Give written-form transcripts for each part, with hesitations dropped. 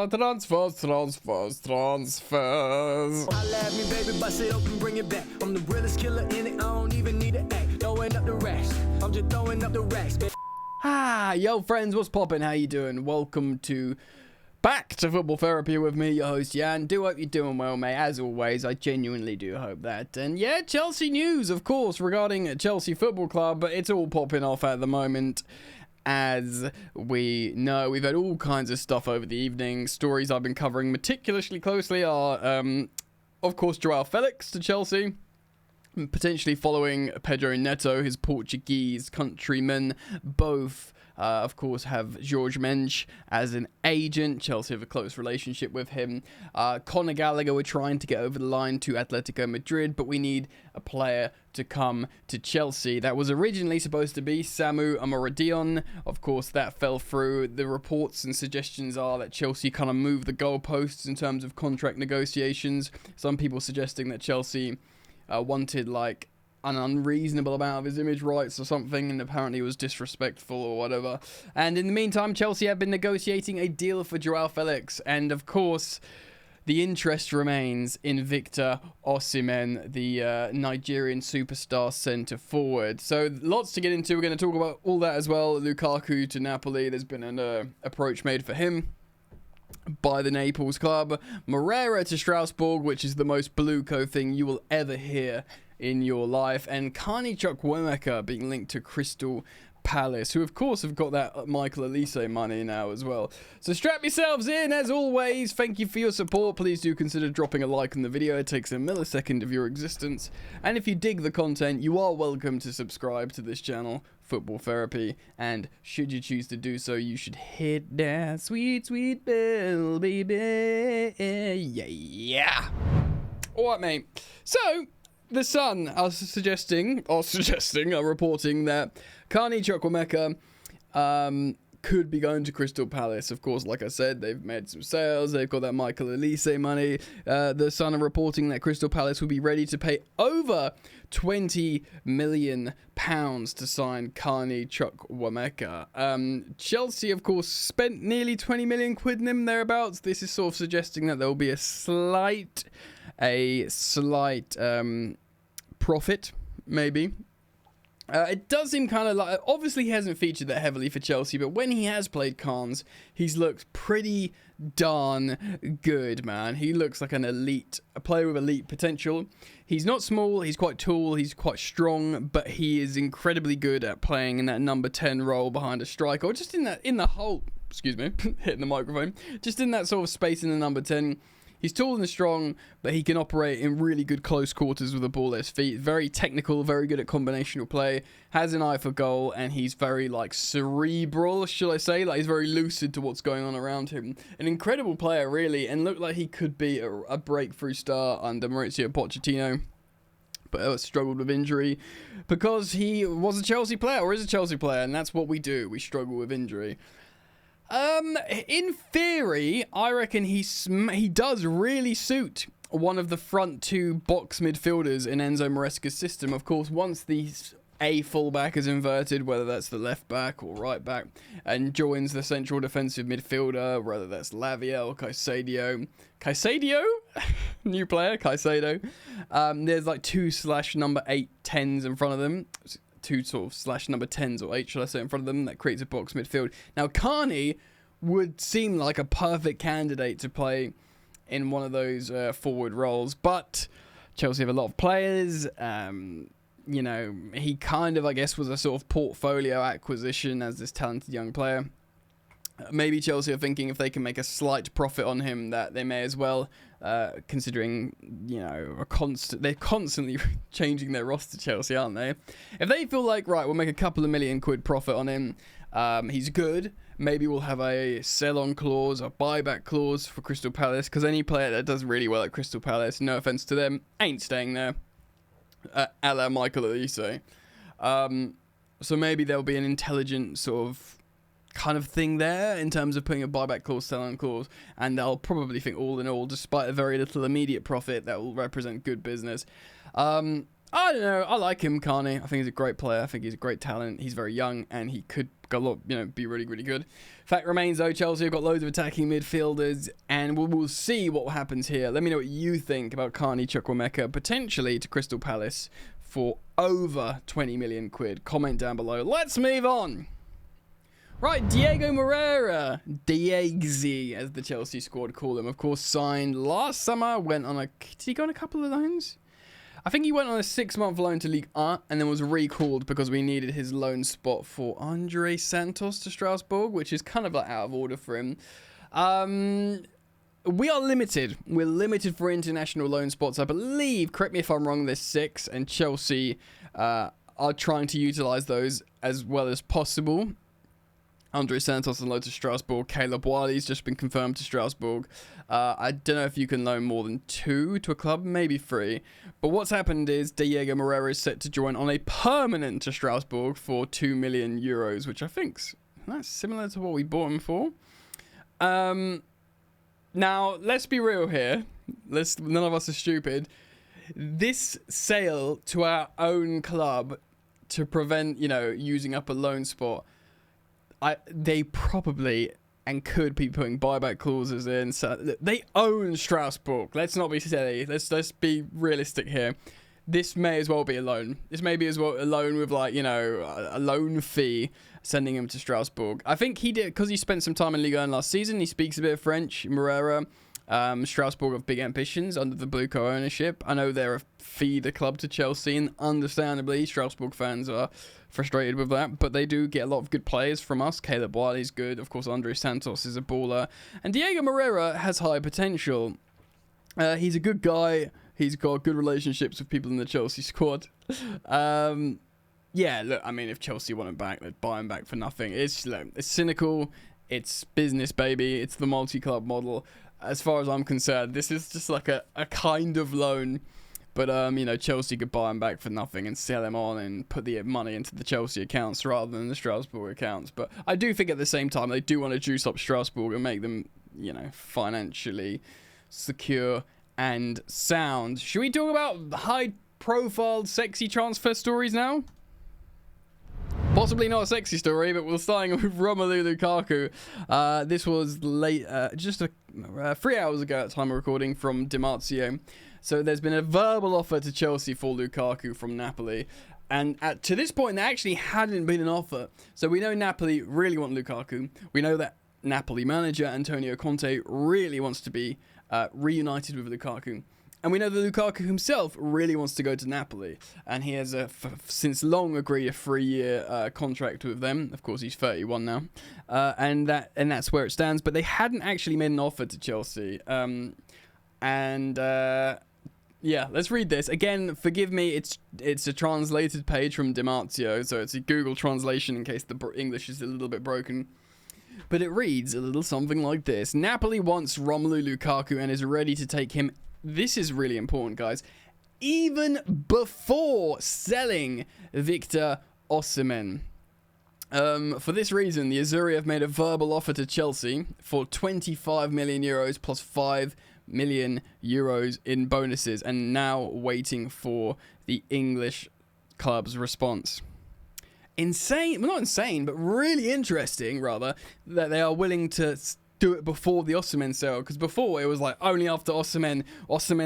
Transfers. Holla at me, baby, bust it open, bring it back. I'm the realest killer in it, I don't even need an act. Throwing up the racks, I'm just throwing up the racks, baby. Yo friends, what's poppin'? How you doing? Welcome back to Football Therapy with me, your host Jan. Do hope you're doing well, mate. As always, I genuinely do hope that. And yeah, Chelsea news, of course, regarding Chelsea Football Club, but it's all popping off at the moment. As we know, we've had all kinds of stuff over the evening. Stories I've been covering meticulously closely are, of course, Felix to Chelsea. Potentially following Pedro Neto, his Portuguese countryman. Both, of course, have Jorge Mendes as an agent. Chelsea have a close relationship with him. Conor Gallagher, we're trying to get over the line to Atletico Madrid, but we need a player to come to Chelsea. That was originally supposed to be Samu Amoradion. Of course, that fell through. The reports and suggestions are that Chelsea kind of moved the goalposts in terms of contract negotiations. Some people suggesting that Chelsea wanted like an unreasonable amount of his image rights or something, and apparently it was disrespectful or whatever. And in the meantime, Chelsea have been negotiating a deal for Joao Felix, and of course the interest remains in Victor Osimhen, the Nigerian superstar centre forward. So lots to get into. We're going to talk about all that as well. Lukaku to Napoli, there's been an approach made for him by the Naples club. Morera to Strasbourg, which is the most Bluco thing you will ever hear in your life. And Carney Chukwuemeka being linked to Crystal Palace, who of course have got that Michael Elise money now as well. So strap yourselves in. As always, thank you for your support. Please do consider dropping a like on the video. It takes a millisecond of your existence. And if you dig the content, you are welcome to subscribe to this channel, Football Therapy, and should you choose to do so, you should hit that sweet, sweet bell, baby. Yeah. Alright, mate. So The Sun are reporting that Carney Chukwuemeka could be going to Crystal Palace. Of course, like I said, they've made some sales. They've got that Michael Elise money. The Sun are reporting that Crystal Palace will be ready to pay over £20 million to sign Carney Chukwuemeka. Chelsea, of course, spent nearly 20 million quid in him, thereabouts. This is sort of suggesting that there will be a slight profit, maybe. It does seem kind of like, obviously he hasn't featured that heavily for Chelsea, but when he has played Cons, he's looked pretty darn good, man. He looks like a player with elite potential. He's not small, he's quite tall, he's quite strong, but he is incredibly good at playing in that number 10 role behind a striker, or just in the whole, excuse me, hitting the microphone, just in that sort of space in the number 10. He's tall and strong, but he can operate in really good close quarters with the ball at his feet. Very technical, very good at combinational play, has an eye for goal, and he's very, cerebral, shall I say? He's very lucid to what's going on around him. An incredible player, really, and looked like he could be a breakthrough star under Mauricio Pochettino, but struggled with injury because he was a Chelsea player, or is a Chelsea player, and that's what we do. We struggle with injury. In theory, I reckon he does really suit one of the front two box midfielders in Enzo Maresca's system. Of course, once a fullback is inverted, whether that's the left back or right back, and joins the central defensive midfielder, whether that's Lavia or Caicedo, new player, Caicedo. There's like 2/number 8 10s in front of them. 2 sort of /number 10s or 8, shall I say, in front of them. That creates a box midfield. Now, Carney would seem like a perfect candidate to play in one of those forward roles, but Chelsea have a lot of players. He kind of, I guess, was a sort of portfolio acquisition as this talented young player. Maybe Chelsea are thinking if they can make a slight profit on him, that they may as well, considering, they're constantly changing their roster, Chelsea, aren't they? If they feel like, right, we'll make a couple of million quid profit on him, he's good, maybe we'll have a sell-on clause, a buyback clause for Crystal Palace, because any player that does really well at Crystal Palace, no offence to them, ain't staying there, a la Michael Elise. So maybe there'll be an intelligent sort of kind of thing there in terms of putting a buyback clause, sell-on clause, and I'll probably think all in all, despite a very little immediate profit, that will represent good business. I don't know. I like him, Carney. I think he's a great player. I think he's a great talent. He's very young, and he could go, be really, really good. Fact remains, though, Chelsea have got loads of attacking midfielders, and we'll see what happens here. Let me know what you think about Carney Chukwuemeka potentially to Crystal Palace for over 20 million quid. Comment down below. Let's move on. Right, Diego Morera, Diegzi, as the Chelsea squad call him, of course, signed last summer, did he go on a couple of loans? I think he went on a 6-month loan to Ligue 1 and then was recalled because we needed his loan spot for Andre Santos to Strasbourg, which is kind of like out of order for him. We are limited. We're limited for international loan spots. I believe, correct me if I'm wrong, there's 6, and Chelsea are trying to utilise those as well as possible. Andre Santos on loan to Strasbourg. Caleb Wiley's just been confirmed to Strasbourg. I don't know if you can loan more than 2 to a club, maybe 3. But what's happened is Diego Morera is set to join on a permanent to Strasbourg for 2 million euros, which I think's that's similar to what we bought him for. Now, let's be real here. None of us are stupid. This sale to our own club to prevent, using up a loan spot, they probably and could be putting buyback clauses in. So they own Strasbourg. Let's not be silly. Let's be realistic here. This may as well be a loan. This may be as well a loan with a loan fee sending him to Strasbourg. I think he did because he spent some time in Ligue 1 last season. He speaks a bit of French. Morera. Strasbourg have big ambitions under the Blue Co ownership. I know they're a feeder club to Chelsea, and understandably, Strasbourg fans are frustrated with that, but they do get a lot of good players from us. Caleb Wiley's good. Of course, Andre Santos is a baller. And Diego Morera has high potential. He's a good guy. He's got good relationships with people in the Chelsea squad. Yeah, look, I mean, if Chelsea want him back, they'd buy him back for nothing. It's cynical. It's business, baby. It's the multi-club model. As far as I'm concerned, this is just like a kind of loan. But, Chelsea could buy him back for nothing and sell him on and put the money into the Chelsea accounts rather than the Strasbourg accounts. But I do think at the same time, they do want to juice up Strasbourg and make them, financially secure and sound. Should we talk about high-profile, sexy transfer stories now? Possibly not a sexy story, but we're starting with Romelu Lukaku. This was late, just 3 hours ago at time of recording from Di Marzio. So there's been a verbal offer to Chelsea for Lukaku from Napoli. And to this point, there actually hadn't been an offer. So we know Napoli really want Lukaku. We know that Napoli manager Antonio Conte really wants to be reunited with Lukaku. And we know that Lukaku himself really wants to go to Napoli. And he has since long agreed a 3-year contract with them. Of course, he's 31 now. And that's where it stands. But they hadn't actually made an offer to Chelsea. Yeah, let's read this. Again, forgive me, it's a translated page from Di Marzio. So it's a Google translation in case the English is a little bit broken. But it reads a little something like this. Napoli wants Romelu Lukaku and is ready to take him. This is really important, guys. Even before selling Victor Osimhen. For this reason, the Azzurri have made a verbal offer to Chelsea for 25 million euros plus 5 million euros in bonuses, and now waiting for the English club's response. Insane, well, not insane, but really interesting, rather, that they are willing to do it before the Osimhen sale, because before it was like only after Osimhen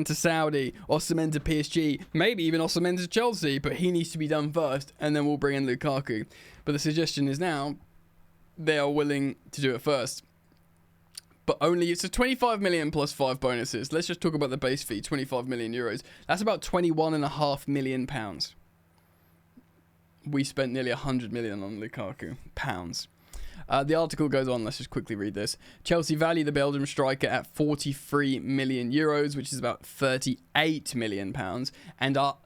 to Saudi, Osimhen to PSG, maybe even Osimhen to Chelsea, but he needs to be done first, and then we'll bring in Lukaku. But the suggestion is now they are willing to do it first. But only, it's a 25 million plus 5 bonuses. Let's just talk about the base fee, 25 million euros. That's about 21.5 million pounds. We spent nearly 100 million on Lukaku. Pounds. The article goes on. Let's just quickly read this. Chelsea value the Belgium striker at 43 million euros, which is about 38 million pounds, and are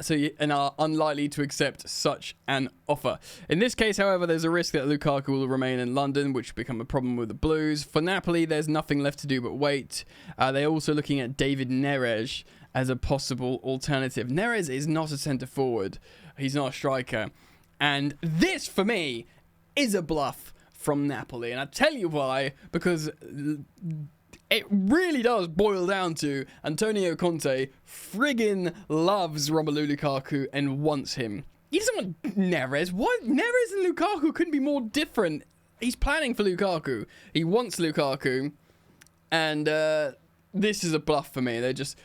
unlikely to accept such an offer. In this case, however, there's a risk that Lukaku will remain in London, which will become a problem with the Blues. For Napoli, there's nothing left to do but wait. They're also looking at David Neres as a possible alternative. Neres is not a centre forward. He's not a striker. And this, for me, is a bluff from Napoli, and I'll tell you why, because it really does boil down to Antonio Conte friggin' loves Romelu Lukaku and wants him. He doesn't want Neres. What? Neres and Lukaku couldn't be more different. He's planning for Lukaku. He wants Lukaku. And this is a bluff for me. They're just...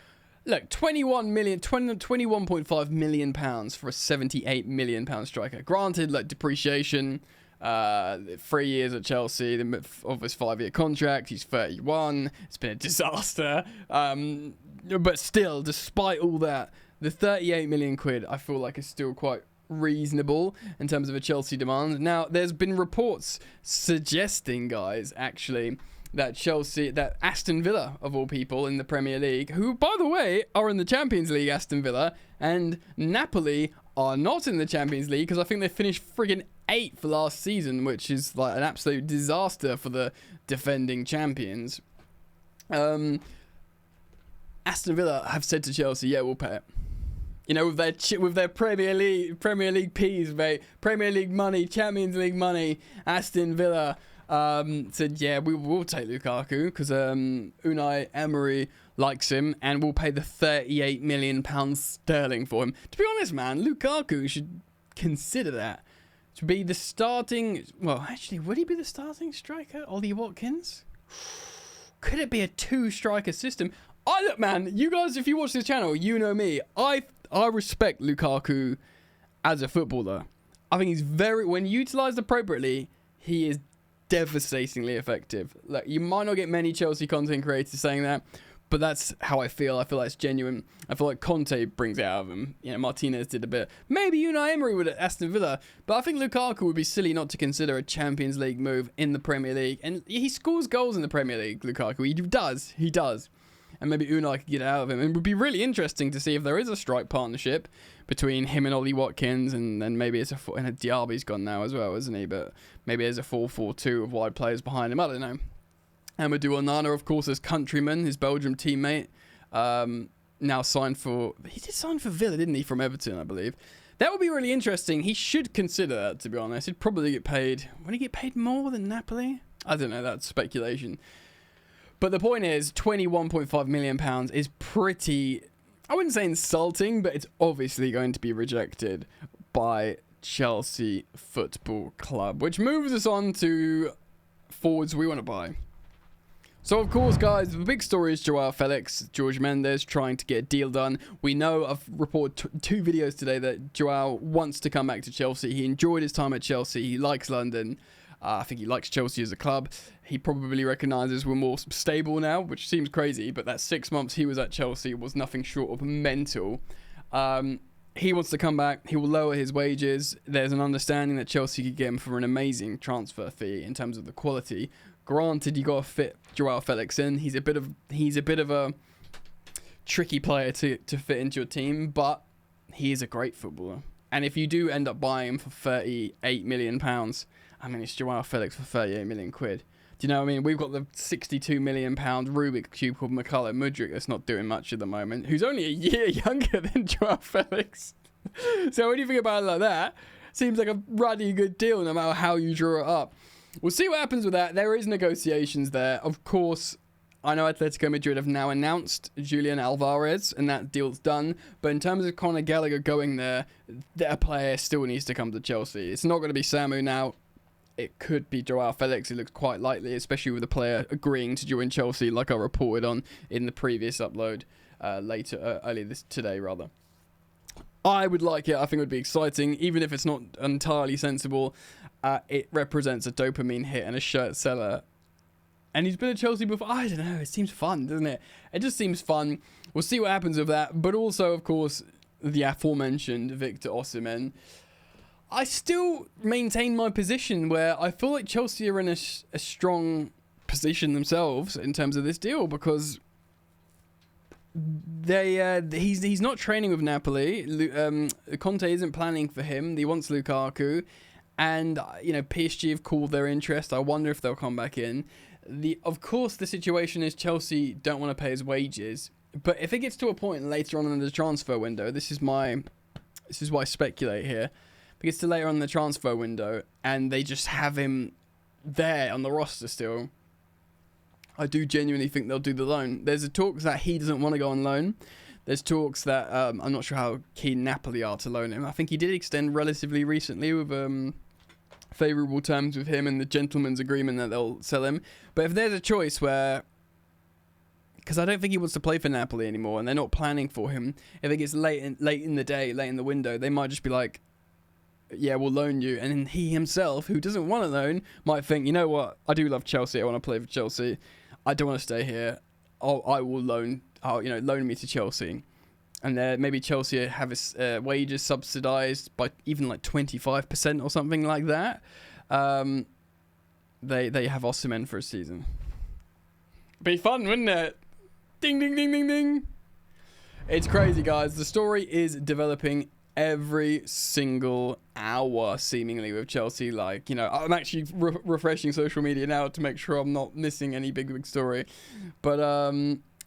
Look, 21.5 million pounds for a 78 million pound striker. Granted, like, depreciation... 3 years at Chelsea of his 5-year contract. He's 31. It's been a disaster. But still, despite all that, the 38 million quid I feel like is still quite reasonable in terms of a Chelsea demand. Now, there's been reports suggesting, guys, actually, that Aston Villa, of all people, in the Premier League, who, by the way, are in the Champions League, Aston Villa, and Napoli are not in the Champions League because I think they finished friggin' 8th last season, which is like an absolute disaster for the defending champions. Aston Villa have said to Chelsea, yeah, we'll pay it. You know, with their Premier League peas, mate, Premier League money, Champions League money, Aston Villa said, yeah, we will take Lukaku because Unai Emery likes him, and we'll pay the 38 million pounds sterling for him. To be honest, man, Lukaku should consider that to be the starting... Well, actually, would he be the starting striker? Ollie Watkins? Could it be a 2-striker system? Look, man, you guys, if you watch this channel, you know me. I respect Lukaku as a footballer. I think he's when utilised appropriately, he is devastatingly effective. Like, you might not get many Chelsea content creators saying that, but that's how I feel. I feel like it's genuine. I feel like Conte brings it out of him. You know, Martinez did a bit. Maybe Unai Emery would at Aston Villa, but I think Lukaku would be silly not to consider a Champions League move in the Premier League. And he scores goals in the Premier League, Lukaku. He does. And maybe Unai could get it out of him. And it would be really interesting to see if there is a strike partnership between him and Ollie Watkins, and then maybe it's and Diaby's gone now as well, isn't he? But maybe there's a 4-4-2 of wide players behind him. I don't know. Amadou Onana, of course, his countryman, his Belgium teammate, now signed for... He did sign for Villa, didn't he, from Everton, I believe. That would be really interesting. He should consider that, to be honest. He'd probably get paid... Would he get paid more than Napoli? I don't know, that's speculation. But the point is, £21.5 million is pretty... I wouldn't say insulting, but it's obviously going to be rejected by Chelsea Football Club, which moves us on to forwards we want to buy. So, of course, guys, the big story is Joao Felix, George Mendes trying to get a deal done. We know, I've reported 2 videos today that Joao wants to come back to Chelsea. He enjoyed his time at Chelsea. He likes London. I think he likes Chelsea as a club. He probably recognises we're more stable now, which seems crazy, but that 6 months he was at Chelsea was nothing short of mental. He wants to come back. He will lower his wages. There's an understanding that Chelsea could get him for an amazing transfer fee in terms of the quality. Granted, you got to fit Joao Felix in. He's a bit of a tricky player to fit into your team, but he is a great footballer. And if you do end up buying him for £38 million, I mean, it's Joao Felix for 38 million quid. Do you know what I mean? We've got the £62 million Rubik cube called Mykhailo Mudryk that's not doing much at the moment, who's only a year younger than Joao Felix. So when you think about it like that, seems like a bloody good deal no matter how you draw it up. We'll see what happens with that. There is negotiations there. Of course, I know Atletico Madrid have now announced Julian Alvarez, and that deal's done. But in terms of Conor Gallagher going there, their player still needs to come to Chelsea. It's not going to be Samu now. It could be Joao Felix. It looks quite likely, especially with the player agreeing to join Chelsea, like I reported on in the previous upload earlier today. I would like it. I think it would be exciting, even if it's not entirely sensible. It represents a dopamine hit and a shirt seller. And he's been at Chelsea before. I don't know. It seems fun, doesn't it? It just seems fun. We'll see what happens with that. But also, of course, the aforementioned Victor Osimhen. I still maintain my position where I feel like Chelsea are in a strong position themselves in terms of this deal, because he's not training with Napoli. Conte isn't planning for him. He wants Lukaku. And, you know, PSG have called their interest. I wonder if they'll come back in. Of course, the situation is Chelsea don't want to pay his wages. But if it gets to a point later on in the transfer window, this is why I speculate here. If it gets to later on in the transfer window and they just have him there on the roster still, I do genuinely think they'll do the loan. There's a talks that he doesn't want to go on loan. There's talks that I'm not sure how keen Napoli are to loan him. I think he did extend relatively recently with favourable terms with him and the gentleman's agreement that they'll sell him. But if there's a choice where, because I don't think he wants to play for Napoli anymore, and they're not planning for him. If it gets late in the day, late in the window, they might just be like, yeah, we'll loan you. And then he himself, who doesn't want to loan, might think, you know what, I do love Chelsea. I want to play for Chelsea. I don't want to stay here. I will loan me to Chelsea. And maybe Chelsea have his wages subsidised by even like 25% or something like that. They have Osimhen for a season. Be fun, wouldn't it? Ding, ding, ding, ding, ding. It's crazy, guys. The story is developing every single hour, seemingly, with Chelsea. Like, you know, I'm actually refreshing social media now to make sure I'm not missing any big story. But,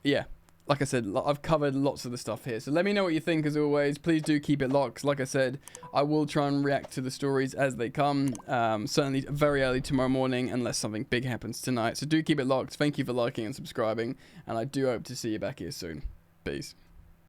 yeah. Like I said, I've covered lots of the stuff here. So let me know what you think, as always. Please do keep it locked. Like I said, I will try and react to the stories as they come. Certainly very early tomorrow morning, unless something big happens tonight. So do keep it locked. Thank you for liking and subscribing. And I do hope to see you back here soon. Peace.